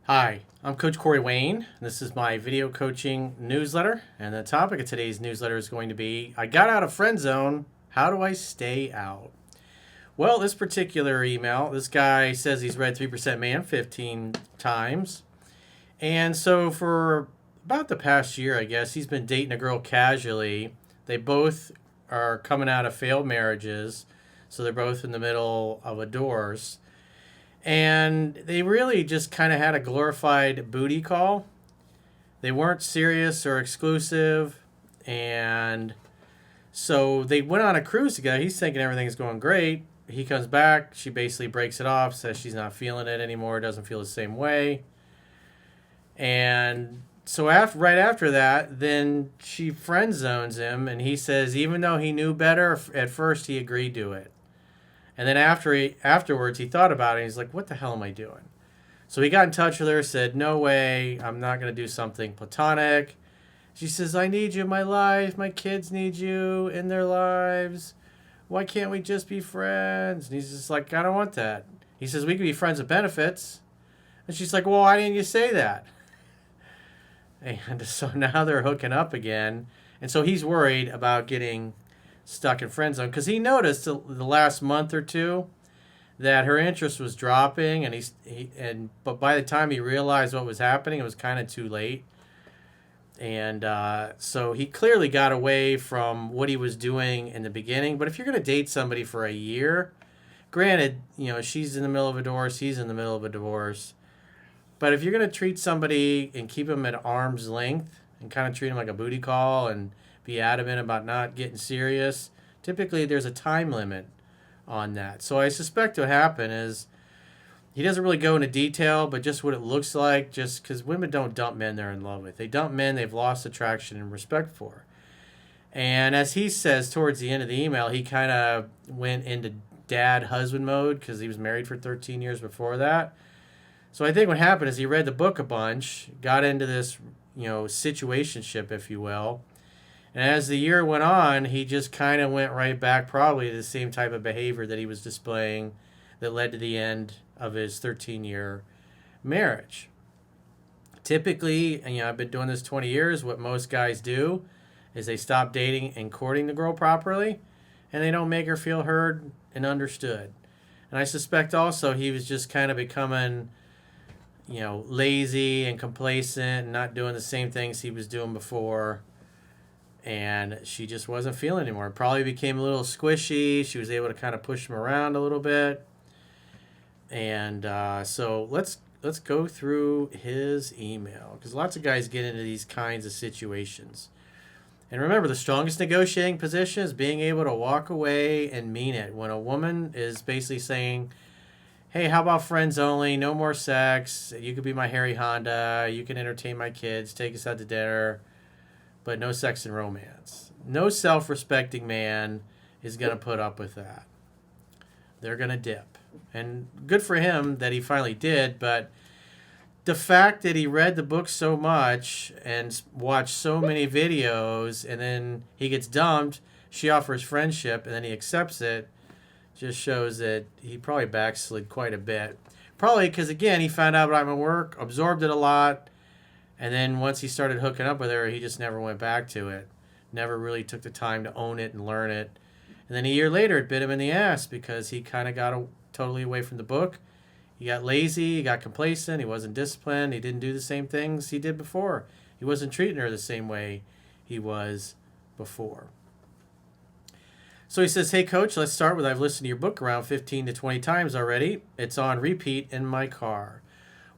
Hi, I'm Coach Corey Wayne. This is my video coaching newsletter, and the topic of today's newsletter is going to be I got out of friend zone. How do I stay out? Well, this particular email, this guy says he's read 3% Man 15 times. And so for about the past year, I guess, he's been dating a girl casually. They both are coming out of failed marriages, so they're both in the middle of a divorce. And they really just kind of had a glorified booty call. They weren't serious or exclusive. And so they went on a cruise together. He's thinking everything's going great. He comes back. She basically breaks it off, says she's not feeling it anymore, doesn't feel the same way. And so right after that, then she friend zones him. And he says even though he knew better, at first he agreed to it. And then afterwards, he thought about it. And he's like, what the hell am I doing? So he got in touch with her, said, no way, I'm not going to do something platonic. She says, I need you in my life. My kids need you in their lives. Why can't we just be friends? And he's just like, I don't want that. He says, we can be friends with benefits. And she's like, well, why didn't you say that? And so now they're hooking up again. And so he's worried about getting stuck in friend zone because he noticed the last month or two that her interest was dropping, but by the time he realized what was happening, it was kind of too late. And so he clearly got away from what he was doing in the beginning. But if you're going to date somebody for a year, granted, she's in the middle of a divorce, he's in the middle of a divorce. But if you're going to treat somebody and keep them at arm's length and kind of treat them like a booty call and be adamant about not getting serious, typically there's a time limit on that. So I suspect what happened is he doesn't really go into detail, but just what it looks like, just because women don't dump men they're in love with. They dump men they've lost attraction and respect for. And as he says towards the end of the email, he kind of went into dad-husband mode because he was married for 13 years before that. So I think what happened is he read the book a bunch, got into this, situationship, if you will. And as the year went on, he just kind of went right back probably to the same type of behavior that he was displaying that led to the end of his 13-year marriage. Typically, and I've been doing this 20 years, what most guys do is they stop dating and courting the girl properly, and they don't make her feel heard and understood. And I suspect also he was just kind of becoming, lazy and complacent and not doing the same things he was doing before. And she just wasn't feeling anymore. It probably became a little squishy. She was able to kind of push him around a little bit. And so let's go through his email, because lots of guys get into these kinds of situations. And remember, the strongest negotiating position is being able to walk away and mean it. When a woman is basically saying, hey, how about friends only, no more sex, you could be my Harry Honda, you can entertain my kids, take us out to dinner, but no sex and romance. No self-respecting man is going to put up with that. They're going to dip. And good for him that he finally did, but the fact that he read the book so much and watched so many videos, and then he gets dumped, she offers friendship, and then he accepts it, just shows that he probably backslid quite a bit. Probably because, again, he found out about my work, absorbed it a lot, and then once he started hooking up with her, he just never went back to it. Never really took the time to own it and learn it. And then a year later, it bit him in the ass because he kind of got totally away from the book. He got lazy, he got complacent, he wasn't disciplined, he didn't do the same things he did before. He wasn't treating her the same way he was before. So he says, hey, Coach, let's start with I've listened to your book around 15 to 20 times already. It's on repeat in my car.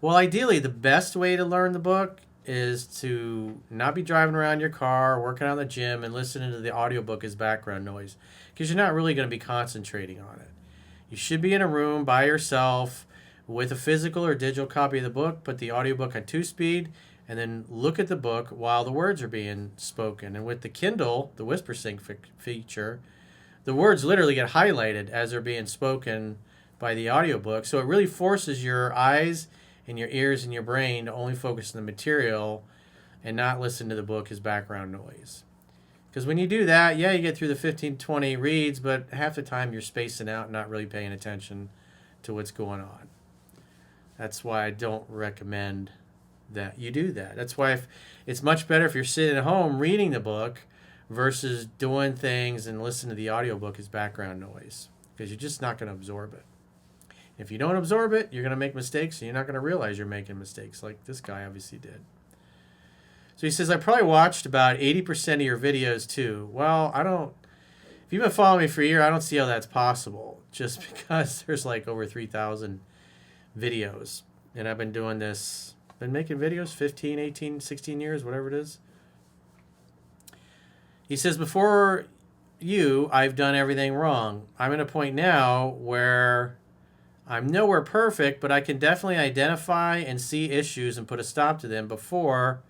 Well, ideally, the best way to learn the book is to not be driving around your car, working out in the gym, and listening to the audiobook as background noise, because you're not really going to be concentrating on it. You should be in a room by yourself with a physical or digital copy of the book, put the audiobook on 2-speed, and then look at the book while the words are being spoken. And with the Kindle, the Whisper Sync feature, the words literally get highlighted as they're being spoken by the audiobook. So it really forces your eyes and your ears and your brain to only focus on the material and not listen to the book as background noise. Because when you do that, yeah, you get through the 15, 20 reads, but half the time you're spacing out and not really paying attention to what's going on. That's why I don't recommend that you do that. That's why it's much better if you're sitting at home reading the book versus doing things and listening to the audiobook as background noise, because you're just not going to absorb it. If you don't absorb it, you're going to make mistakes, and you're not going to realize you're making mistakes like this guy obviously did. So he says, I probably watched about 80% of your videos too. Well, if you've been following me for a year, I don't see how that's possible, just because there's like over 3,000 videos. And I've been doing this, been making videos 15, 18, 16 years, whatever it is. He says, before you, I've done everything wrong. I'm at a point now where I'm nowhere perfect, but I can definitely identify and see issues and put a stop to them before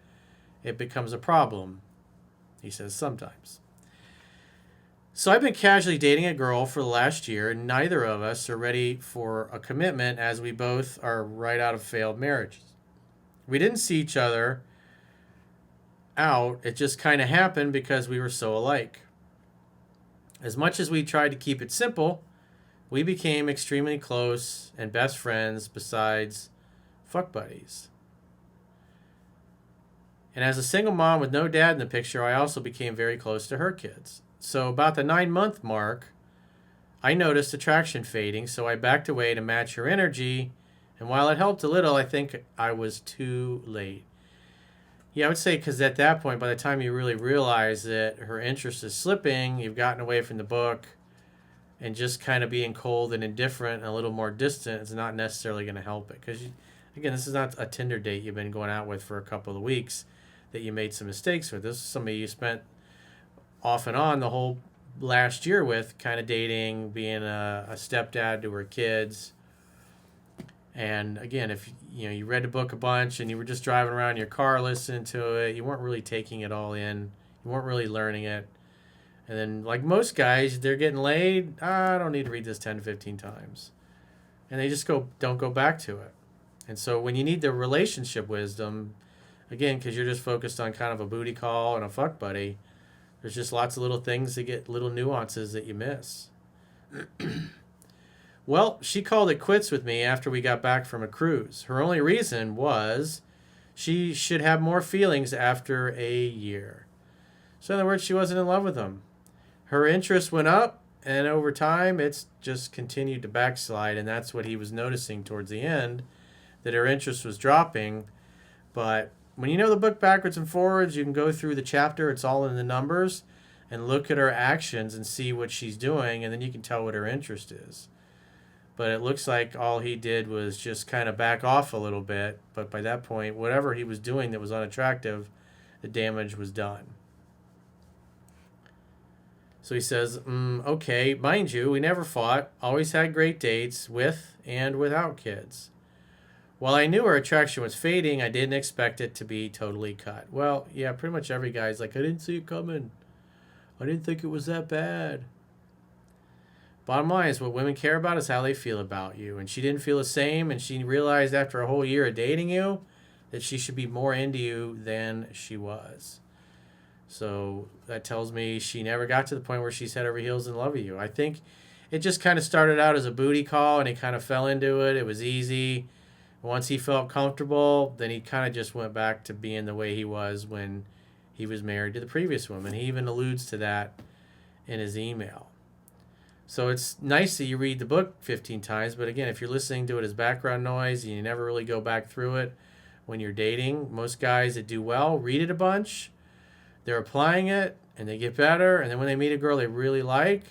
it becomes a problem. He says, sometimes. So I've been casually dating a girl for the last year, and neither of us are ready for a commitment as we both are right out of failed marriages. We didn't see each other out. It just kind of happened because we were so alike. As much as we tried to keep it simple, we became extremely close and best friends besides fuck buddies. And as a single mom with no dad in the picture, I also became very close to her kids. So about the 9-month mark, I noticed attraction fading, so I backed away to match her energy. And while it helped a little, I think I was too late. Yeah, I would say because at that point, by the time you really realize that her interest is slipping, you've gotten away from the book, and just kind of being cold and indifferent and a little more distant is not necessarily going to help it. Because, again, this is not a Tinder date you've been going out with for a couple of weeks that you made some mistakes with. This is somebody you spent off and on the whole last year with, kind of dating, being a stepdad to her kids. And again, if you read the book a bunch and you were just driving around in your car listening to it, you weren't really taking it all in. You weren't really learning it. And then, like most guys, they're getting laid. I don't need to read this 10 to 15 times. And they just don't go back to it. And so when you need the relationship wisdom, again, because you're just focused on kind of a booty call and a fuck buddy, there's just lots of little things that get little nuances that you miss. Well, she called it quits with me after we got back from a cruise. Her only reason was she should have more feelings after a year. So in other words, she wasn't in love with him. Her interest went up, and over time, it's just continued to backslide, and that's what he was noticing towards the end, that her interest was dropping. But when you know the book backwards and forwards, you can go through the chapter, it's all in the numbers, and look at her actions and see what she's doing, and then you can tell what her interest is. But it looks like all he did was just kind of back off a little bit, but by that point, whatever he was doing that was unattractive, the damage was done. So he says, okay, mind you, we never fought, always had great dates with and without kids. While I knew our attraction was fading, I didn't expect it to be totally cut. Well, yeah, pretty much every guy's like, I didn't see it coming. I didn't think it was that bad. Bottom line is what women care about is how they feel about you. And she didn't feel the same, and she realized after a whole year of dating you that she should be more into you than she was. So that tells me she never got to the point where she's head over heels in love with you. I think it just kind of started out as a booty call, and he kind of fell into it. It was easy. Once he felt comfortable, then he kind of just went back to being the way he was when he was married to the previous woman. He even alludes to that in his email. So it's nice that you read the book 15 times, but again, if you're listening to it as background noise and you never really go back through it when you're dating, most guys that do well read it a bunch, they're applying it, and they get better, and then when they meet a girl they really like,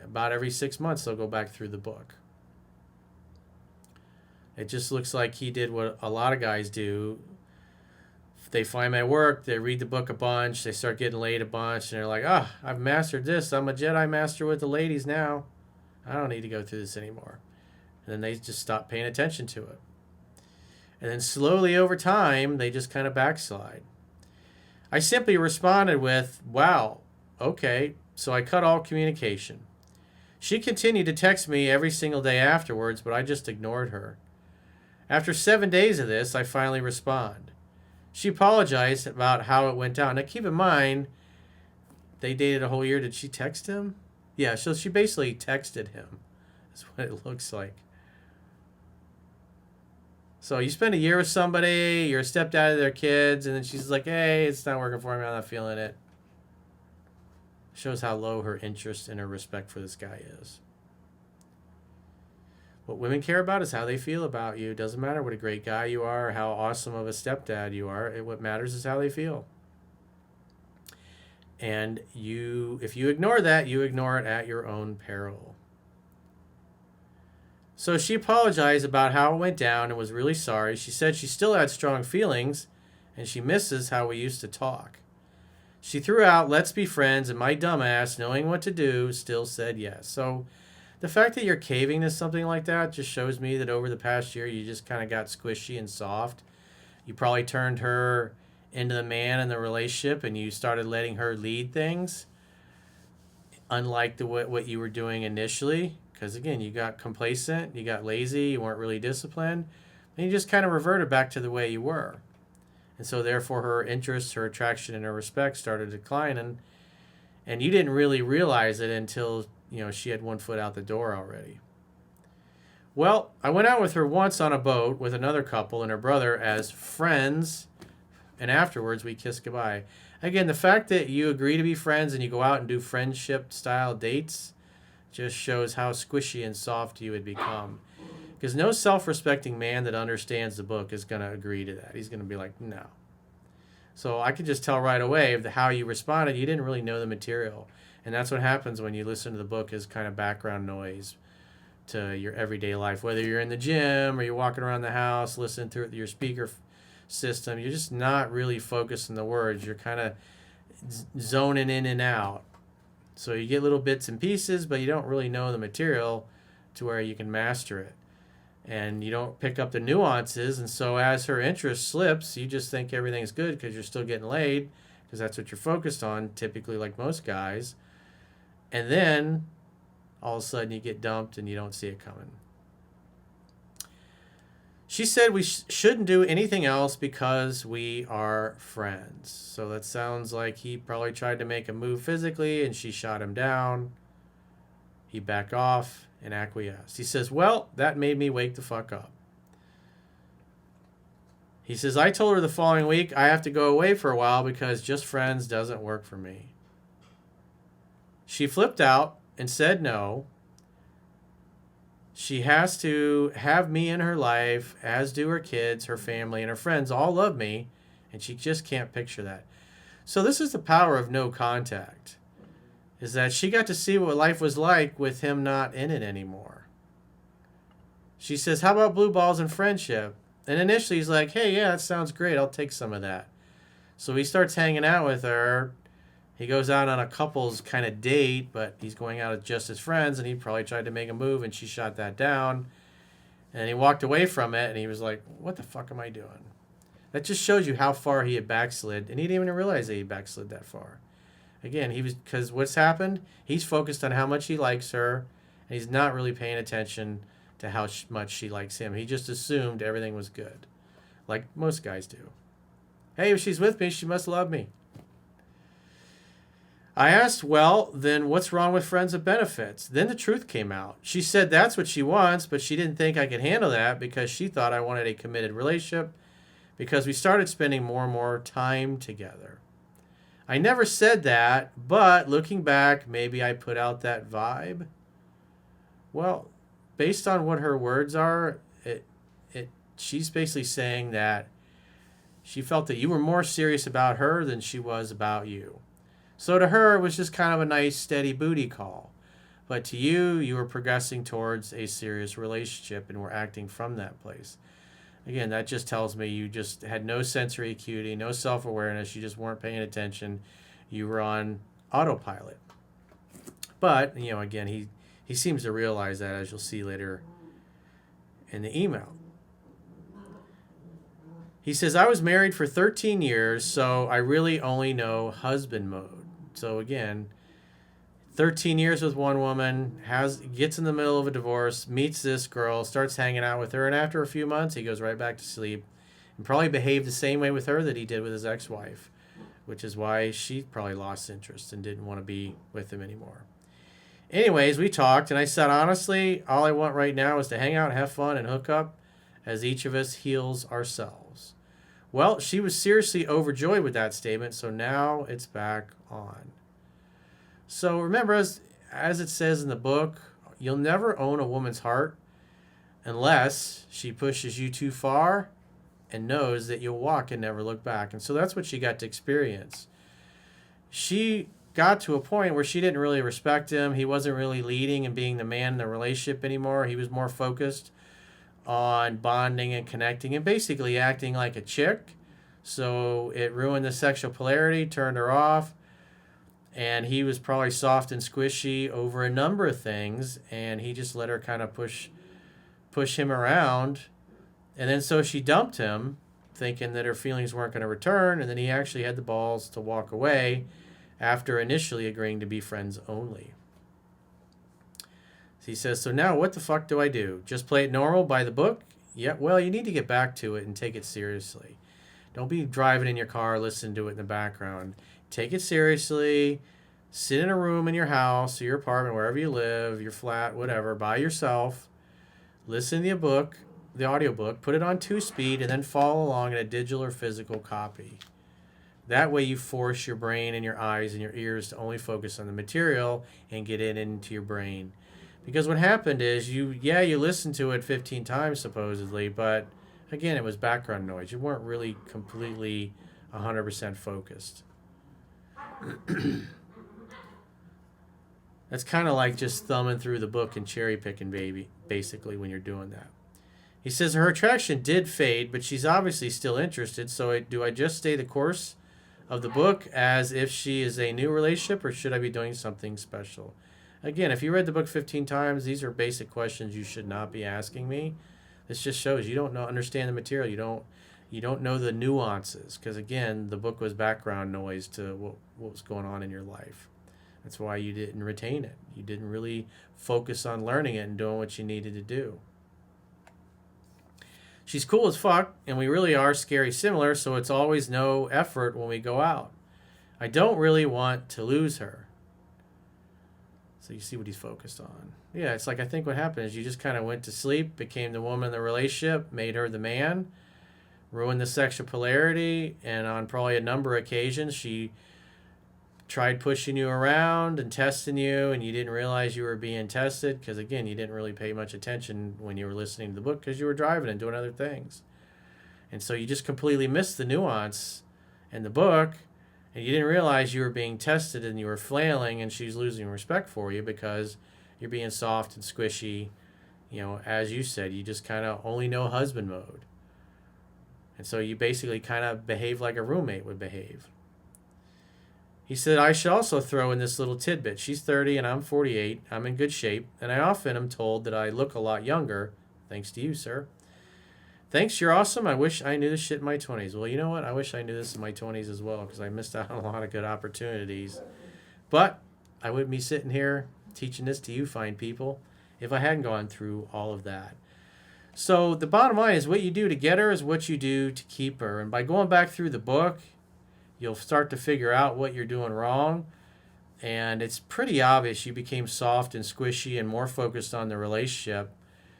about every 6 months they'll go back through the book. It just looks like he did what a lot of guys do. They find my work, they read the book a bunch, they start getting laid a bunch, and they're like, I've mastered this. I'm a Jedi Master with the ladies now. I don't need to go through this anymore. And then they just stop paying attention to it. And then slowly over time, they just kind of backslide. I simply responded with, wow, okay, so I cut all communication. She continued to text me every single day afterwards, but I just ignored her. After 7 days of this, I finally respond. She apologized about how it went down. Now, keep in mind, they dated a whole year. Did she text him? Yeah, so she basically texted him. That's what it looks like. So you spend a year with somebody, you're a stepdad of their kids, and then she's like, hey, it's not working for me, I'm not feeling it. Shows how low her interest and her respect for this guy is. What women care about is how they feel about you. It doesn't matter what a great guy you are or how awesome of a stepdad you are. What matters is how they feel. And if you ignore that, you ignore it at your own peril. So she apologized about how it went down and was really sorry. She said she still had strong feelings and she misses how we used to talk. She threw out, let's be friends, and my dumbass, knowing what to do, still said yes. So the fact that you're caving to something like that just shows me that over the past year you just kind of got squishy and soft. You probably turned her into the man in the relationship and you started letting her lead things, unlike what you were doing initially. Because again, you got complacent, you got lazy, you weren't really disciplined, and you just kind of reverted back to the way you were. And so therefore her interest, her attraction, and her respect started declining. And you didn't really realize it until, she had one foot out the door already. Well, I went out with her once on a boat with another couple and her brother as friends, and afterwards we kissed goodbye. Again, the fact that you agree to be friends and you go out and do friendship-style dates just shows how squishy and soft you would become. Because no self-respecting man that understands the book is going to agree to that. He's going to be like, no. So I could just tell right away how you responded. You didn't really know the material. And that's what happens when you listen to the book as kind of background noise to your everyday life. Whether you're in the gym or you're walking around the house, listening through your speaker system, you're just not really focused on the words. You're kind of zoning in and out. So you get little bits and pieces, but you don't really know the material to where you can master it. And you don't pick up the nuances. And so as her interest slips, you just think everything's good because you're still getting laid, because that's what you're focused on, typically, like most guys. And then all of a sudden you get dumped and you don't see it coming. She said we shouldn't do anything else because we are friends. So that sounds like he probably tried to make a move physically and she shot him down. He backed off and acquiesced. He says, well, that made me wake the fuck up. He says, I told her the following week I have to go away for a while because just friends doesn't work for me. She flipped out and said no. She has to have me in her life, as do her kids, her family, and her friends all love me, and she just can't picture that. So this is the power of no contact, is that she got to see what life was like with him not in it anymore. She says, how about blue balls and friendship? And initially he's like, hey, yeah, that sounds great. I'll take some of that. So he starts hanging out with her. He goes out on a couple's kind of date, but he's going out with just his friends, and he probably tried to make a move, and she shot that down. And he walked away from it, and he was like, what the fuck am I doing? That just shows you how far he had backslid, and he didn't even realize that he backslid that far. Again, because what's happened? He's focused on how much he likes her, and he's not really paying attention to how much she likes him. He just assumed everything was good, like most guys do. Hey, if she's with me, she must love me. I asked, well, then what's wrong with friends with benefits? Then the truth came out. She said that's what she wants, but she didn't think I could handle that because she thought I wanted a committed relationship because we started spending more and more time together. I never said that, but looking back, maybe I put out that vibe. Well, based on what her words are, she's basically saying that she felt that you were more serious about her than she was about you. So to her, it was just kind of a nice, steady booty call. But to you, you were progressing towards a serious relationship and were acting from that place. Again, that just tells me you just had no sensory acuity, no self-awareness. You just weren't paying attention. You were on autopilot. But, again, he seems to realize that, as you'll see later in the email. He says, I was married for 13 years, so I really only know husband mode. So again, 13 years with one woman, gets in the middle of a divorce, meets this girl, starts hanging out with her, and after a few months, he goes right back to sleep and probably behaved the same way with her that he did with his ex-wife, which is why she probably lost interest and didn't want to be with him anymore. Anyways, we talked, and I said, honestly, all I want right now is to hang out, have fun, and hook up as each of us heals ourselves. Well, she was seriously overjoyed with that statement, so now it's back on. So remember, as it says in the book, you'll never own a woman's heart unless she pushes you too far and knows that you'll walk and never look back. And so that's what she got to experience. She got to a point where she didn't really respect him. He wasn't really leading and being the man in the relationship anymore. He was more focused on bonding and connecting and basically acting like a chick. So it ruined the sexual polarity, turned her off, and he was probably soft and squishy over a number of things, and he just let her kind of push him around. And then so she dumped him, thinking that her feelings weren't going to return, and then he actually had the balls to walk away after initially agreeing to be friends only. He says, so now what the fuck do I do? Just play it normal by the book? Yeah, well, you need to get back to it and take it seriously. Don't be driving in your car, listening to it in the background. Take it seriously. Sit in a room in your house or your apartment, wherever you live, your flat, whatever, by yourself. Listen to the book, the audiobook, put it on 2-speed, and then follow along in a digital or physical copy. That way you force your brain and your eyes and your ears to only focus on the material and get it into your brain. Because what happened is you listened to it 15 times supposedly, but again, it was background noise. You weren't really completely 100% focused. That's kind of like just thumbing through the book and cherry picking, baby, basically, when you're doing that. He says her attraction did fade, but she's obviously still interested. So do I just stay the course of the book as if she is a new relationship, or should I be doing something special? Again, if you read the book 15 times, these are basic questions you should not be asking me. This just shows you don't understand the material. You don't know the nuances, because again, the book was background noise to what was going on in your life. That's why you didn't retain it. You didn't really focus on learning it and doing what you needed to do. She's cool as fuck, and we really are scary similar, so it's always no effort when we go out. I don't really want to lose her. So you see what he's focused on. Yeah, it's like I think what happened is you just kind of went to sleep, became the woman in the relationship, made her the man, ruined the sexual polarity, and on probably a number of occasions she tried pushing you around and testing you, and you didn't realize you were being tested because, again, you didn't really pay much attention when you were listening to the book because you were driving and doing other things. And so you just completely missed the nuance in the book, and you didn't realize you were being tested and you were flailing, and she's losing respect for you because you're being soft and squishy. You know, as you said, you just kind of only know husband mode. And so you basically kind of behave like a roommate would behave. He said, I should also throw in this little tidbit. She's 30 and I'm 48. I'm in good shape, and I often am told that I look a lot younger. Thanks to you, sir. Thanks, you're awesome. I wish I knew this shit in my 20s. Well, you know what? I wish I knew this in my 20s as well, because I missed out on a lot of good opportunities. But I wouldn't be sitting here teaching this to you fine people if I hadn't gone through all of that. So the bottom line is what you do to get her is what you do to keep her. And by going back through the book, you'll start to figure out what you're doing wrong. And it's pretty obvious you became soft and squishy and more focused on the relationship.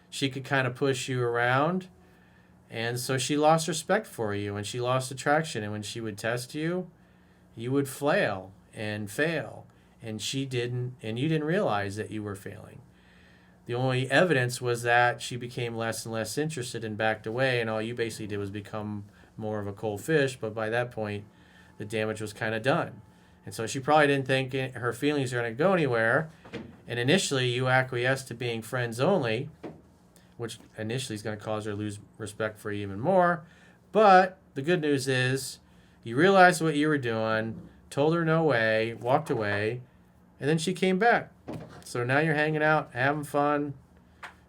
She could kind of push you around. And so she lost respect for you, and she lost attraction. And when she would test you, you would flail and fail. And she didn't, and you didn't realize that you were failing. The only evidence was that she became less and less interested and backed away, and all you basically did was become more of a cold fish. But by that point, the damage was kind of done. And so she probably didn't think her feelings were going to go anywhere. And initially, you acquiesced to being friends only, which initially is going to cause her to lose respect for you even more. But the good news is you realized what you were doing, told her no way, walked away, and then she came back. So now you're hanging out, having fun,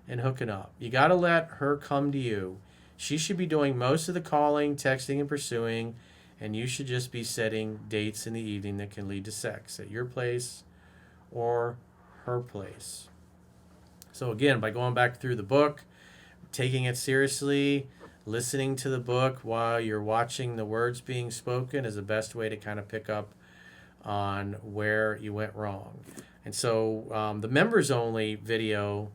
and hooking up. You got to let her come to you. She should be doing most of the calling, texting, and pursuing, and you should just be setting dates in the evening that can lead to sex at your place or her place. So again, by going back through the book, taking it seriously, listening to the book while you're watching the words being spoken is the best way to kind of pick up on where you went wrong. And so the members only video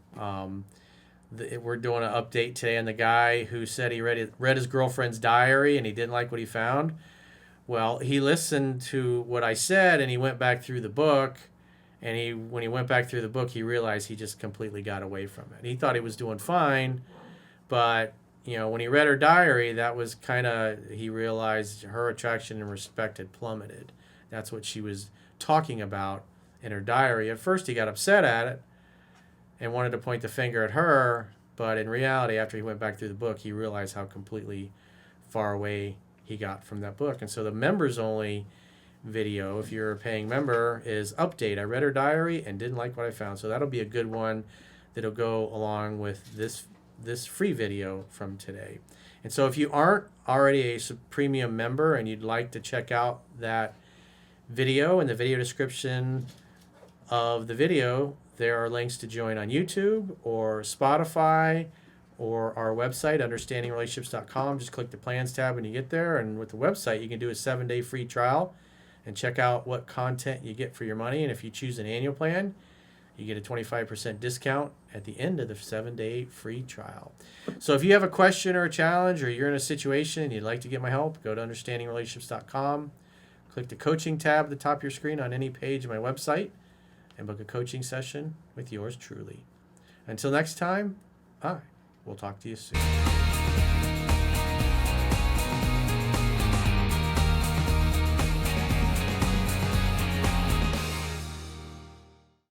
we're doing an update today on the guy who said he read his girlfriend's diary and he didn't like what he found. Well, he listened to what I said and he went back through the book. And when he went back through the book, he realized he just completely got away from it. He thought he was doing fine, but when he read her diary, that was he realized her attraction and respect had plummeted. That's what she was talking about in her diary. At first, he got upset at it and wanted to point the finger at her, but in reality, after he went back through the book, he realized how completely far away he got from that book. And so the members only video, if you're a paying member, is update. I read her diary and didn't like what I found. So that'll be a good one that'll go along with this free video from today. And so if you aren't already a premium member and you'd like to check out that video, in the video description of the video, there are links to join on YouTube or Spotify or our website, understandingrelationships.com. Just click the plans tab when you get there. And with the website, you can do a 7-day free trial and check out what content you get for your money. And if you choose an annual plan, you get a 25% discount at the end of the 7-day free trial. So if you have a question or a challenge, or you're in a situation and you'd like to get my help, go to understandingrelationships.com. Click the coaching tab at the top of your screen on any page of my website and book a coaching session with yours truly. Until next time, we'll talk to you soon.